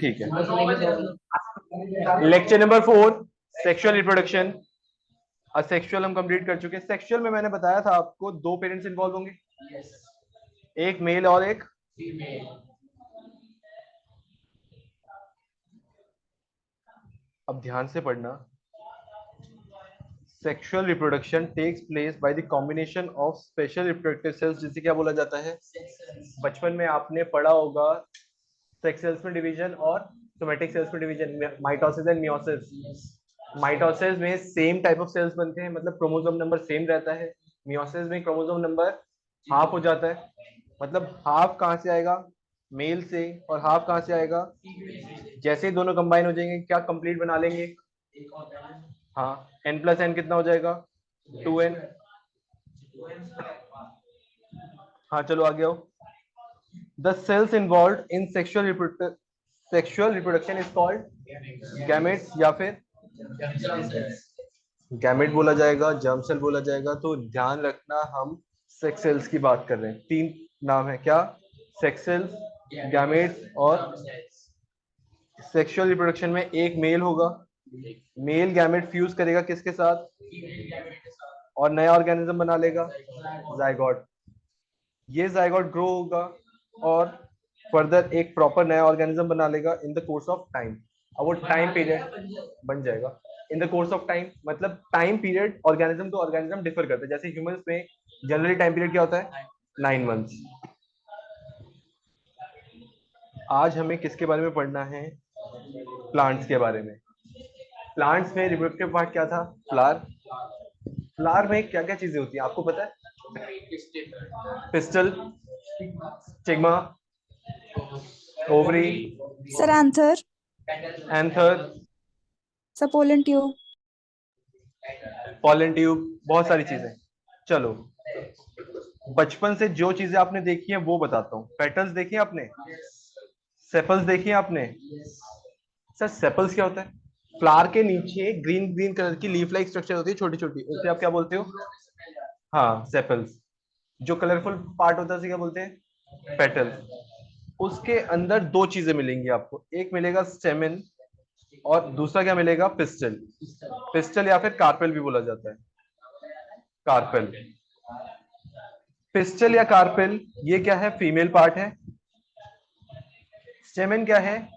ठीक है, lecture number 4 sexual reproduction. Asexual हम कंप्लीट कर चुके हैं। सेक्सुअल में मैंने बताया था आपको दो पेरेंट्स इन्वॉल्व होंगे, एक मेल और एक फीमेल। अब ध्यान से पढ़ना। Sexual reproduction takes place by the combination of special reproductive cells, जिसे क्या बोला जाता है? बचपन में आपने पढ़ा होगा सेक्स सेल्स में डिवीजन और सोमेटिक सेल्स में division, mitosis and meiosis. Mitosis में सेम टाइप ऑफ सेल्स बनते हैं, मतलब क्रोमोसोम नंबर सेम रहता है। मियोसिस में क्रोमोसोम नंबर हाफ हो जाता है। मतलब हाफ कहाँ से आएगा? मेल से। और हाफ कहाँ से आएगा? जैसे ही दोनों कंबाइन हो जाएंगे क्या कंप्लीट बना लेंगे? हाँ, n+n कितना हो जाएगा? 2n। हाँ चलो आगे आओ। The cells involve in sexual reproduction is called gametes, या फिर गैमेट बोला जाएगा, जर्म सेल बोला जाएगा। तो ध्यान रखना हम सेक्स सेल्स की बात कर रहे हैं। तीन नाम है क्या? सेक्स सेल्स, गैमेट्स और सेक्सुअल रिप्रोडक्शन में एक मेल होगा, मेल गैमेट फ्यूज करेगा किसके साथ? और नया ऑर्गेनिज्म बना लेगा, जाइगोट। ये जाइगोट ग्रो होगा और फर्दर एक प्रॉपर नया ऑर्गेनिज्म बना लेगा in the course of time. अब वो टाइम पीरियड बन जाएगा in the course of time, मतलब time period organism to organism differ करता है। जैसे ह्यूमंस में जनरली टाइम पीरियड क्या होता है? 9 मंथ्स। आज हमें किसके बारे में पढ़ना है? प्लांट्स के बारे में। प्लांट्स में रिप्रोडक्टिव पार्ट क्या था? फ्लावर। फ्लावर में क्या क्या चीजें होती है आपको पता है? Pistol, stigma, ovary, sir anther, anther, sir pollen tube, pollen tube, बहुत सारी चीजें। चलो बचपन से जो चीजें आपने देखी हैं वो बताता हूँ। पेटल्स देखी हैं आपने? सेपल्स देखी हैं आपने? सर सेपल्स क्या होता है? फ्लावर के नीचे ग्रीन ग्रीन कलर की लीफ लाइक स्ट्रक्चर होती है, छोटी छोटी, उसे आप क्या बोलते हो? हाँ सेपल्स। जो कलरफुल पार्ट होता है उसे क्या बोलते हैं? पेटल्स। उसके अंदर दो चीजें मिलेंगी आपको, एक मिलेगा स्टेमिन और दूसरा क्या मिलेगा? पिस्टल। पिस्टल या फिर कार्पेल भी बोला जाता है, कार्पेल। पिस्टल या कार्पेल ये क्या है? फीमेल पार्ट है। स्टेमिन क्या है?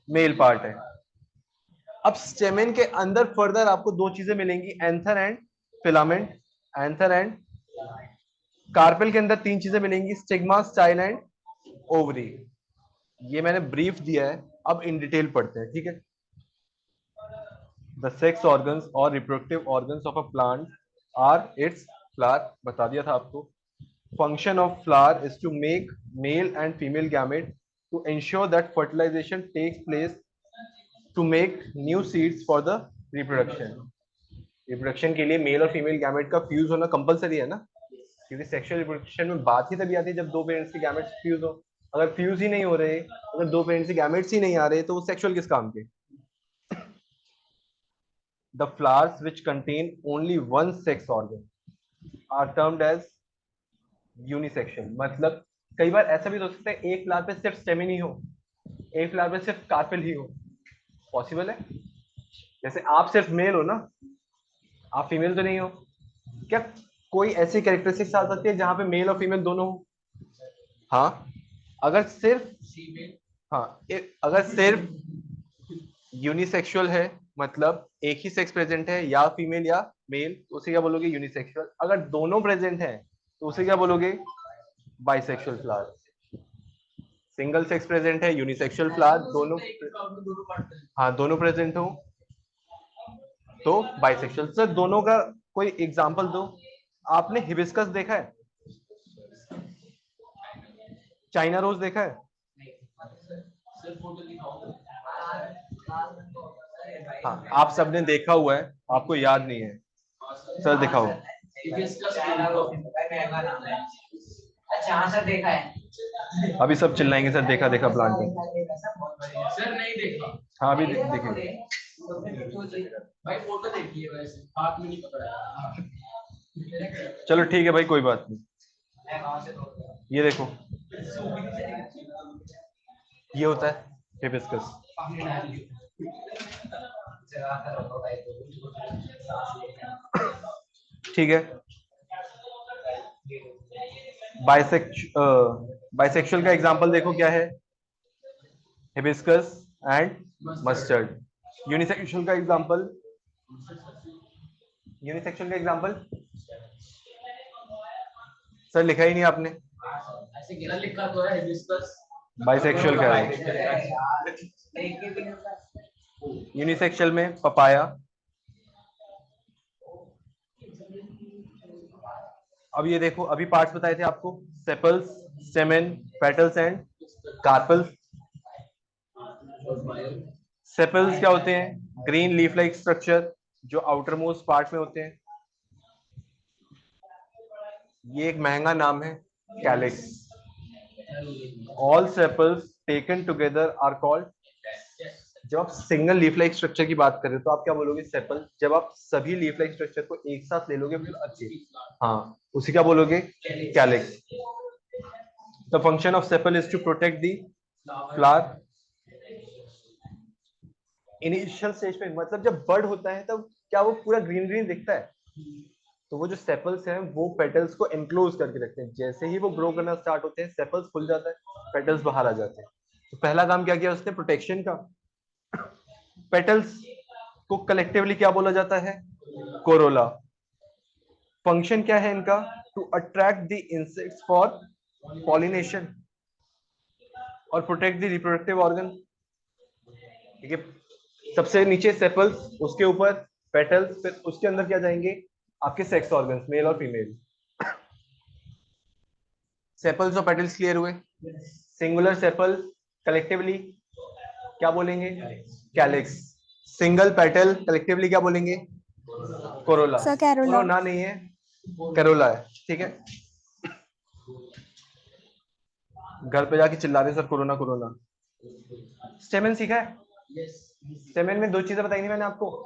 मेल पार्ट है। अब स्टेमिन के अंदर फर्दर आपको दो चीजें मिलेंगी, anther and filament. Anther and carpel के अंदर तीन चीजें मिलेंगी, स्टिग्मा, स्टाइल एंड ओवरी। ये मैंने ब्रीफ दिया है, अब इन डिटेल पढ़ते हैं, ठीक है? द सेक्स ऑर्गन्स और reproductive organs of a plant are its flower, बता दिया था आपको। Function of flower is to make male and female gamete to ensure that fertilization takes place to make new seeds for the reproduction। Reproduction के लिए mail और female gamete का fuse होना compulsory है ना, क्योंकि सेक्सुअल रिप्रोडक्शन में बात ही तभी आती है जब दो पेरेंट्स के गैमेट्स फ्यूज हो। अगर फ्यूज ही नहीं हो रहे, अगर दो पेरेंट्स के गैमेट्स ही नहीं आ रहे, तो वो सेक्सुअल किस काम के? The flowers which contain only one sex organ are termed as unisexual। मतलब कई बार ऐसा भी हो सकता है एक फ्लावर पे सिर्फ स्टेमिन ही हो, एक फ्लावर पे सिर्फ कार्पेल ही हो। पॉसिबल है। जैसे आप सिर्फ मेल हो ना, आप फीमेल तो नहीं हो। क्या कोई ऐसी कैरेक्टरिस्टिक्स आ सकती है जहां पे मेल और फीमेल दोनों हो? हाँ, अगर सिर्फ, हाँ अगर सिर्फ यूनिसेक्सुअल है, मतलब एक ही सेक्स प्रेजेंट है, या फीमेल या मेल, तो उसे क्या बोलोगे? यूनिसेक्सुअल। अगर दोनों प्रेजेंट है तो उसे क्या बोलोगे? Bisexual flower. Single sex present है, यूनिसेक्सुअल फ्लावर, दोनों, हाँ दोनों प्रेजेंट हो तो बाइसेक्सुअल। सर दोनों का कोई एग्जांपल दो। आपने हिबिस्कस देखा है? चाइना रोज देखा है? हाँ आप सबने देखा हुआ है, आपको याद नहीं है। सर दिखाओ। अच्छा हाँ सर देखा है। अभी सब चिल्लाएंगे सर देखा देखा प्लांट है। सर नहीं देखा। हाँ अभी देखेंगे। भाई फोटो देखिए, वैसे हाथ में नहीं पकड़ा। चलो ठीक है भाई, कोई बात नहीं। ये देखो, ये होता है हिबिस्कस। पानी डाल दियो जगह कर रखो भाई तो सांस लेके ठीक है। बाइसेक्सुअल का एग्जांपल देखो क्या है, हिबिस्कस एंड मस्टर्ड। यूनिसेक्सुअल का एग्जांपल, यूनिसेक्सुअल का एग्जांपल सर लिखा ही नहीं आपने। ऐसे गिरा लिखा तो है हिबिस्कस बाइसेक्सुअल का है, यूनिसेक्सुअल में पपाया। अब ये देखो, अभी पार्ट्स बताए थे आपको, sepals, stamen, petals and carpels. Sepals क्या होते हैं? ग्रीन लीफ लाइक स्ट्रक्चर जो आउटर मोस्ट पार्ट में होते हैं। ये एक महंगा नाम है, calyx. All sepals taken together are called. जब आप सिंगल लीफ लाइक स्ट्रक्चर की बात कर रहे हो तो आप क्या बोलोगे? सेपल। जब आप सभी लीफ लाइक स्ट्रक्चर को एक साथ ले लोगे फिर अच्छे, हाँ, उसी क्या बोलोगे? Calyx. The function of sepal is to protect the flower. Initial stage पे, मतलब जब बर्ड होता है तब क्या वो पूरा ग्रीन ग्रीन दिखता है? तो वो जो सेपल्स हैं वो पेटल्स को एनक्लोज करके रखते हैं। जैसे ही वो ग्रो करना स्टार्ट होते हैं, सेपल्स खुल जाता है, पेटल्स बाहर आ जाते हैं। तो पहला काम क्या किया उसने? प्रोटेक्शन का। पेटल्स को कलेक्टिवली क्या बोला जाता है? कोरोला। फंक्शन क्या है इनका? To attract the insects for pollination और प्रोटेक्ट द रिप्रोडक्टिव ऑर्गन। ठीक है, सबसे नीचे सेपल्स, उसके ऊपर पेटल्स, फिर उसके अंदर क्या जाएंगे? आपके सेक्स ऑर्गन्स, मेल और फीमेल। सेपल्स और पेटल्स क्लियर हुए? सिंगुलर सेपल कलेक्टिवली क्या बोलेंगे? कैलिक्स। सिंगल पेटल कलेक्टिवली क्या बोलेंगे? कोरोला। Sir corolla. कोरोना नहीं है, कैरोला है। ठीक है, घर पे जाके चिल्ला रहे सर कोरोना कोरोना। स्टेमेन सीखा है? स्टेमेन में दो चीजें बताई थी मैंने आपको,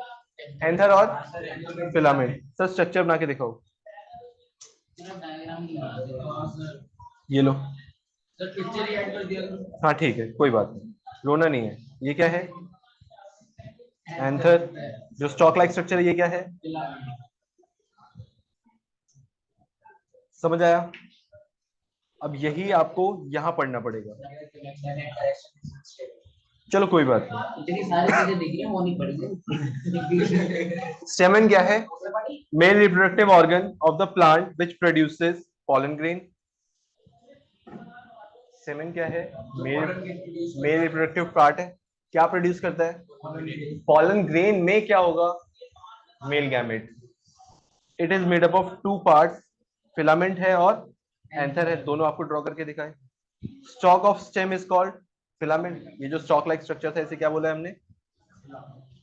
एंथर और फिलामेंट। सर स्ट्रक्चर बना के दिखाओ। ये लो। हाँ ठीक है, कोई बात नहीं, रोना नहीं है। ये क्या है? एंथर। जो स्टॉक लाइक स्ट्रक्चर है ये क्या है? समझ आया? अब यही आपको यहां पढ़ना पड़ेगा। चलो कोई बात नहीं। इतनी सारी चीजें दिख रही हैं वो नहीं पढ़ी। स्टेमन क्या है? Male reproductive organ of the plant which produces pollen grain. स्टेमन क्या है? मेल रिप्रोडक्टिव पार्ट है, क्या प्रोड्यूस करता है? पॉलन ग्रेन में क्या होगा? Male gamete. It is made up of two parts, filament है और एंथर है। दोनों आपको ड्रॉ करके दिखाए। Stock of stem is called filament. ये जो स्टॉक लाइक स्ट्रक्चर था इसे क्या बोला है हमने?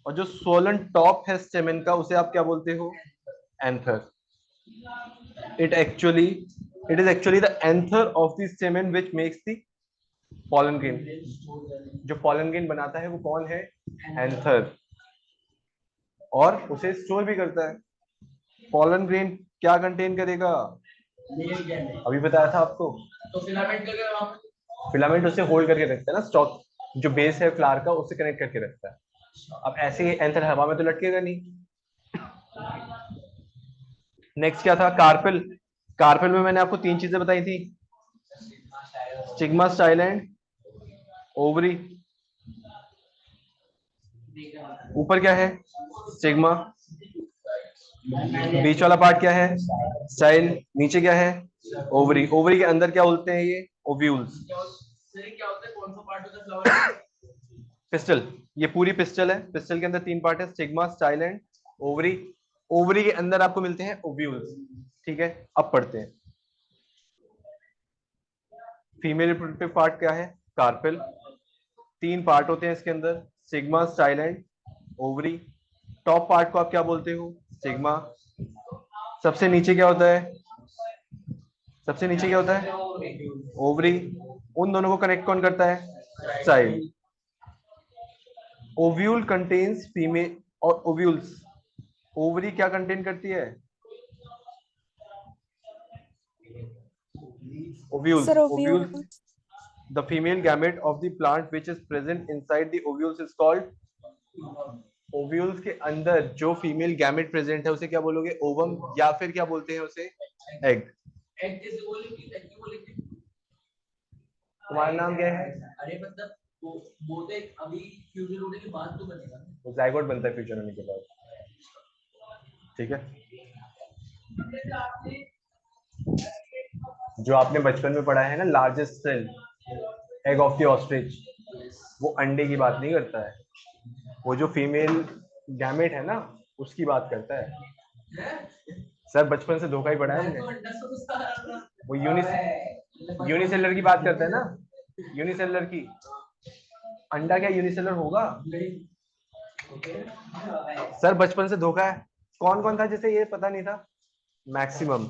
और जो सोलन टॉप है स्टेमन का उसे आप क्या बोलते हो? Anther. it actually it is actually the anther of the stamen which makes the pollen grain। जो pollen grain बनाता है वो कौन है? एंथर। और उसे स्टोर भी करता है। pollen grain क्या कंटेन करेगा? अभी बताया था आपको। तो फिलामेंट का क्या? फिलामेंट उसे होल्ड करके रखता है ना, स्टॉक जो बेस है फ्लावर का उसे कनेक्ट करके रखता है। अब ऐसे ही एंथर हवा में तो लटकेगा नहीं। नेक्स्ट क्या था? कार्पेल। कार्पेल में मैंने आपको तीन चीजें बताई थी, स्टिग्मा, स्टाइल एंड ओवरी। ऊपर क्या है? स्टिग्मा। बीच वाला पार्ट क्या है? स्टाइल। नीचे क्या है? ओवरी। ओवरी के अंदर क्या बोलते हैं? ये ओव्यूल्स। क्या होता है? कौन सा पार्ट होता है फ्लावर? पिस्टल। ये पूरी पिस्टल है। पिस्टल के अंदर तीन पार्ट है, stigma, style and ovary. Ovary के अंदर आपको मिलते हैं ओव्यूल्स। ठीक है, अब पढ़ते हैं। फीमेल रिप्रोडक्टिव पार्ट क्या है? कार्पेल। तीन पार्ट होते हैं इसके अंदर, sigma, style and ovary. Top part को आप क्या बोलते हो? सिग्मा। सबसे नीचे क्या होता है? सबसे नीचे क्या होता है? ओवरी। उन दोनों को कनेक्ट कौन करता है? स्टाइल। ओव्यूल कंटेन्स फीमेल और ओव्यूल्स। ओवरी क्या कंटेन करती है? Ovules. Sir ovules ovule. The female gamete of the plant which is present inside the ovules is called, ovules के अंदर जो फीमेल गैमेट प्रेजेंट है उसे क्या बोलोगे, ओवम, या फिर क्या बोलते हैं उसे, एग। एग कैसे बोलेंगे, एग क्यों बोलेंगे? तुम्हारा नाम क्या है? अरे मतलब वो तो अभी फ्यूजन होने के बाद तो बनेगा ना, वो जाइगोट बनता है फ्यूजन होने के बाद, ठीक है। जो आपने बचपन में पढ़ा है ना, largest cell egg of the ostrich, वो अंडे की बात नहीं करता है, वो जो फीमेल गैमेट है ना उसकी बात करता है। सर बचपन से धोखा ही पढ़ा है हमने। वो यूनिसेलर की बात करता है ना, यूनिसेलर की। अंडा क्या यूनिसेलर होगा? सर बचपन से धोखा है। कौन कौन था जिसे ये पता नहीं था? मैक्सिमम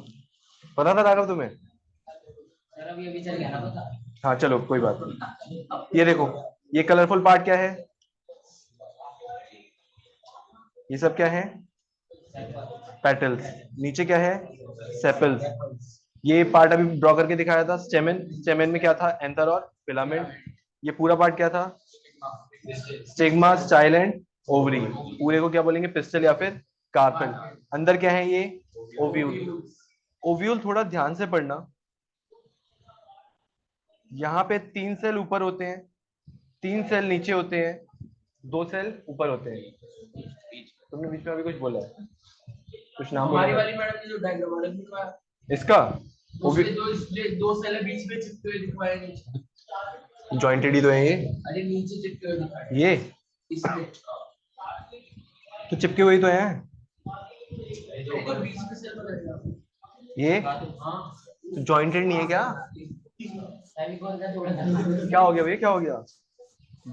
पता था राघव तुम्हें? सर अभी चल गया ना पता। हाँ चलो कोई बात नहीं। ये देखो, ये कलरफुल पार्ट क्या है? ये सब क्या है? पेटल्स। नीचे क्या है? सेपल्स। ये पार्ट अभी ड्रॉ करके दिखाया था, स्टेमेन। स्टेमेन में क्या था? एंथर और फिलामेंट। ये पूरा पार्ट क्या था? Stigma, style and ovary. पूरे को क्या बोलेंगे? पिस्टल या फिर कार्पेल। अंदर क्या है? ये ओव्यूल। ओव्यूल थोड़ा ध्यान से पढ़ना, यहाँ पे 3 सेल ऊपर होते हैं, 3 सेल नीचे होते हैं, 2 सेल ऊपर होते हैं। तुमने बीच में अभी कुछ बोला है, कुछ नाम बोला हमारी है? वाली मैडम ने जो डायग्राम वाला दिखाया, इसका उसके दो सेल है बीच में चिपके हुए दिखाए नीचे। जॉइंटेड ही तो है ये। अरे नीचे चिपके हुए दिखाए ये इसमें तो चिपके हुए ही तो हैं। तो बीच में सेल बना ये हाँ तो जॉइंटेड नहीं है क्या? फेविकॉल का थोड़ा क्या हो गया भैया, क्या हो गया?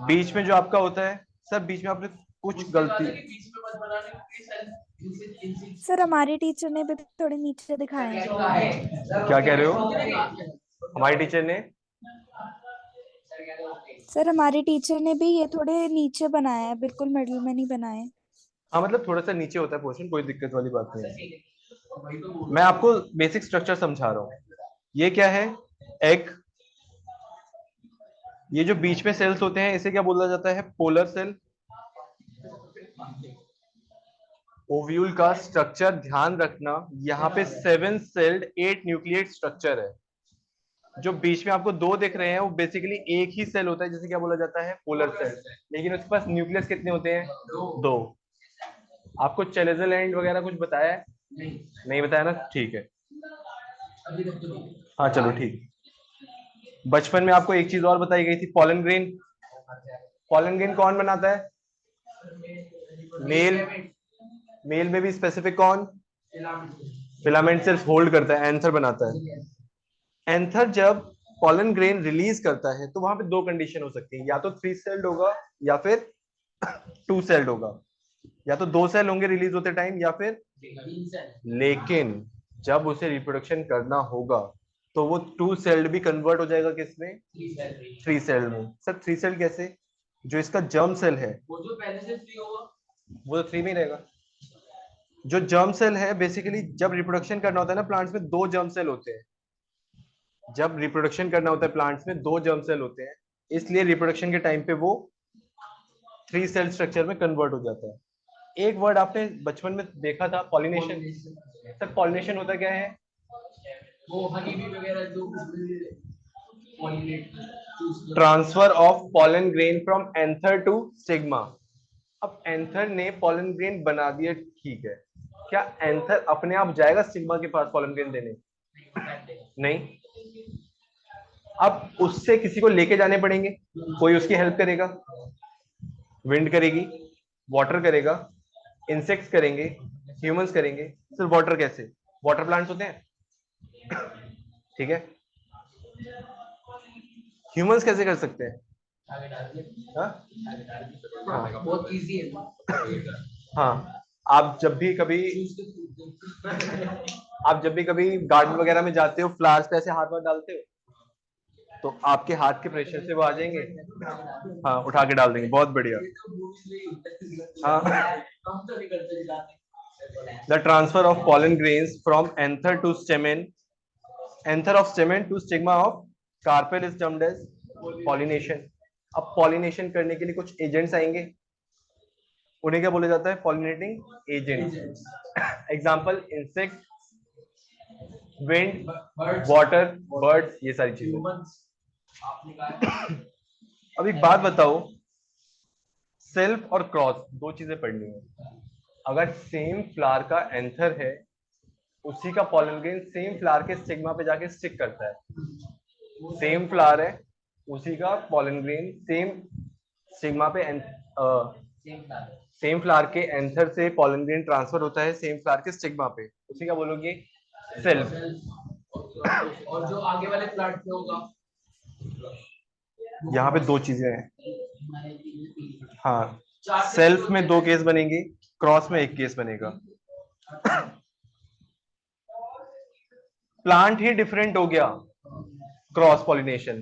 बीच में जो आपका होता है, सब बीच में आपने कुछ गलती। बीच में मत बनाने की सेल सर हमारे टीचर ने भी थोड़े नीचे दिखाए हैं। क्या कह रहे हो? हमारे टीचर ने? सर हमारे टीचर ने भी ये थोड़े नीचे बनाया है, बिल्कुल मिडिल में नहीं बनाए। हाँ मतलब थोड़ा सा नीचे होता है पोर्शन, कोई दिक्कत वाली बात नहीं है। मैं आपको बेसिक स्ट्रक्चर समझा रहा हूँ। ये क्या है? एग। ये जो बीच में सेल्स होते हैं इसे क्या बोला जाता है? Polar cell. ओव्यूल का स्ट्रक्चर ध्यान रखना, यहाँ पे 7 सेल्ड 8 न्यूक्लिएट स्ट्रक्चर है। जो बीच में आपको 2 दिख रहे हैं वो बेसिकली एक ही सेल होता है, जिसे क्या बोला जाता है? Polar cell. लेकिन उसके पास न्यूक्लियस कितने होते हैं? 2। आपको चेलेजल एंड वगैरह कुछ बताया है? नहीं बताया ना, ठीक है। हाँ चलो ठीक। बचपन में आपको एक चीज और बताई गई थी, पॉलन ग्रेन। पॉलन ग्रेन कौन बनाता है? मेल। मेल में भी स्पेसिफिक कौन? फिलामेंट सेल्स होल्ड करता है, एंथर बनाता है। एंथर जब पॉलन ग्रेन रिलीज करता है तो वहां पे 2 कंडीशन हो सकती है, या तो 3 सेल्ड होगा या फिर 2 सेल्ड होगा। या तो 2 सेल होंगे रिलीज होते टाइम या फिर, लेकिन जब उसे रिप्रोडक्शन करना होगा तो वो 2 सेल्ड भी कन्वर्ट हो जाएगा किसमें? 3 सेल्ड में। सर 3 सेल्ड कैसे? जो इसका जर्म सेल है वो जो पहले से फ्री होगा वो तो 3 में ही रहेगा। जो जर्म सेल है बेसिकली जब रिप्रोडक्शन करना होता है ना प्लांट्स में, 2 जर्म सेल होते हैं। जब रिप्रोडक्शन करना होता है प्लांट्स में 2 जर्म सेल होते हैं, इसलिए रिप्रोडक्शन के टाइम पे वो 3 सेल स्ट्रक्चर में कन्वर्ट हो जाता है। एक वर्ड आपने बचपन में देखा था, पॉलिनेशन। सर पॉलिनेशन होता क्या है? वो हनी बी वगैरह जो transfer of pollen grain from anther to stigma. अब एंथर ने पॉलन ग्रेन बना दिया, ठीक है, क्या एंथर अपने आप जाएगा स्टिग्मा के पास पॉलन ग्रेन देने? नहीं, अब उससे किसी को लेके जाने पड़ेंगे, कोई उसकी हेल्प करेगा। विंड करेगी, वाटर करेगा, इंसेक्ट्स करेंगे, ह्यूमंस करेंगे। सिर्फ वाटर कैसे? वाटर प्लांट्स होते हैं, ठीक है। ह्यूमंस कैसे कर सकते हैं? हाँ? बहुत इजी है। हाँ, आप जब भी कभी गार्डन वगैरह में जाते हो, फ्लावर्स पे ऐसे हाथ वाथ डालते हो, तो आपके हाथ के प्रेशर से वो आ जाएंगे। हाँ, उठा के डाल देंगे, बहुत बढ़िया। हाँ, the transfer of pollen grains from anther to stamen, anther of stamen to stigma of carpel is termed as pollination. अब पॉलिनेशन करने के लिए कुछ एजेंट्स आएंगे, उन्हें क्या बोला जाता है? Pollinating agents. Example insect, wind, water, birds, ये सारी चीजें। आपने कहा अब एक बात बताओ, सेल्फ और क्रॉस दो चीजें पढ़नी है। अगर सेम फ्लावर का एंथर है, उसी का पॉलन ग्रेन सेम फ्लावर के स्टिग्मा पे जाके स्टिक करता है। सेम फ्लावर है, उसी का पॉलन ग्रेन सेम स्टिग्मा पे सेम फ्लावर के एंथर से पॉलन ग्रेन ट्रांसफर होता है सेम फ्लावर के स्टिग्मा पे, उसी का बोलोगे सेल्फ। और जो आगे वाले प्लांट पे होगा, यहाँ पे दो चीजें हैं। हाँ, सेल्फ में दो केस बनेंगे, क्रॉस में एक केस बनेगा। प्लांट ही डिफरेंट हो गया, क्रॉस पॉलिनेशन।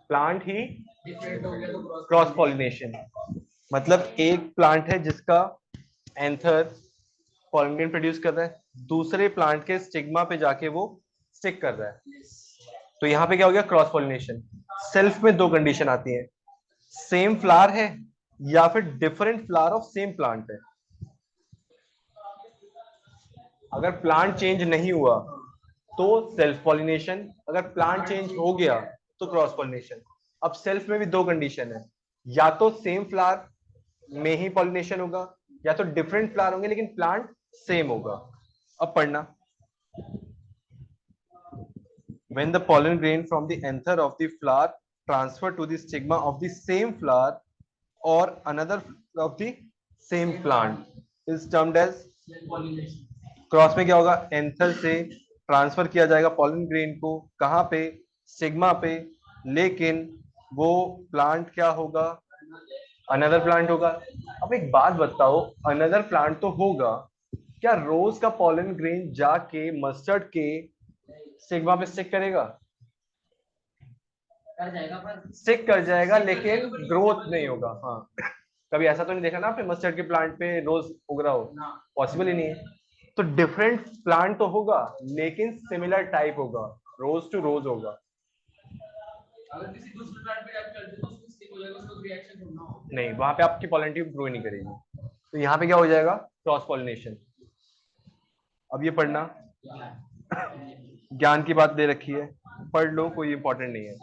प्लांट ही डिफरेंट हो गया तो क्रॉस पॉलिनेशन मतलब एक प्लांट है जिसका एंथर पॉलन ग्रेन प्रोड्यूस कर रहा है, दूसरे प्लांट के स्टिग्मा पे जाके वो स्टिक कर रहा है। तो यहाँ पे क्या हो गया? Cross pollination. सेल्फ में दो कंडीशन आती है, सेम फ्लावर है या फिर different flower of same plant है। अगर प्लांट चेंज नहीं हुआ तो सेल्फ पॉलिनेशन, अगर प्लांट चेंज हो गया तो क्रॉस पॉलिनेशन। अब सेल्फ में भी दो कंडीशन है, या तो सेम फ्लावर में ही पॉलिनेशन होगा या तो डिफरेंट फ्लावर होंगे लेकिन प्लांट सेम होगा। अब पढ़ना, when the pollen grain from the anther of the flower transfer to the stigma of the same flower or another of the same plant is termed as pollination. Cross में क्या होगा? Anther से transfer किया जाएगा pollen grain को, कहां पे? Stigma पे, लेकिन वो प्लांट क्या होगा? अनदर प्लांट होगा। अब एक बात बताओ, अनदर प्लांट तो होगा, क्या रोज का पॉलन ग्रेन जाके मस्टर्ड के स्टिग्मा पे स्टिक करेगा? कर जाएगा पर स्टिक कर जाएगा लेकिन ग्रोथ नहीं होगा। हाँ, कभी ऐसा तो नहीं देखा ना आपने मस्टर्ड के प्लांट पे रोज उग रहा हो? पॉसिबल ही नहीं है। तो डिफरेंट प्लांट तो होगा लेकिन सिमिलर टाइप होगा, रोज टू रोज होगा। अगर किसी दूसरे प्लांट पे जाके करते तो उसको स्टिक हो जाएगा, उसको रिएक्शन होना हो। नहीं, वहां पे आपकी पॉलन ट्यूब ग्रो ही नहीं करेगी। तो यहाँ पे क्या हो जाएगा? Cross pollination. अब ये पढ़ना, ज्ञान की बात दे रखी है, पढ़ लो, कोई इंपॉर्टेंट नहीं है।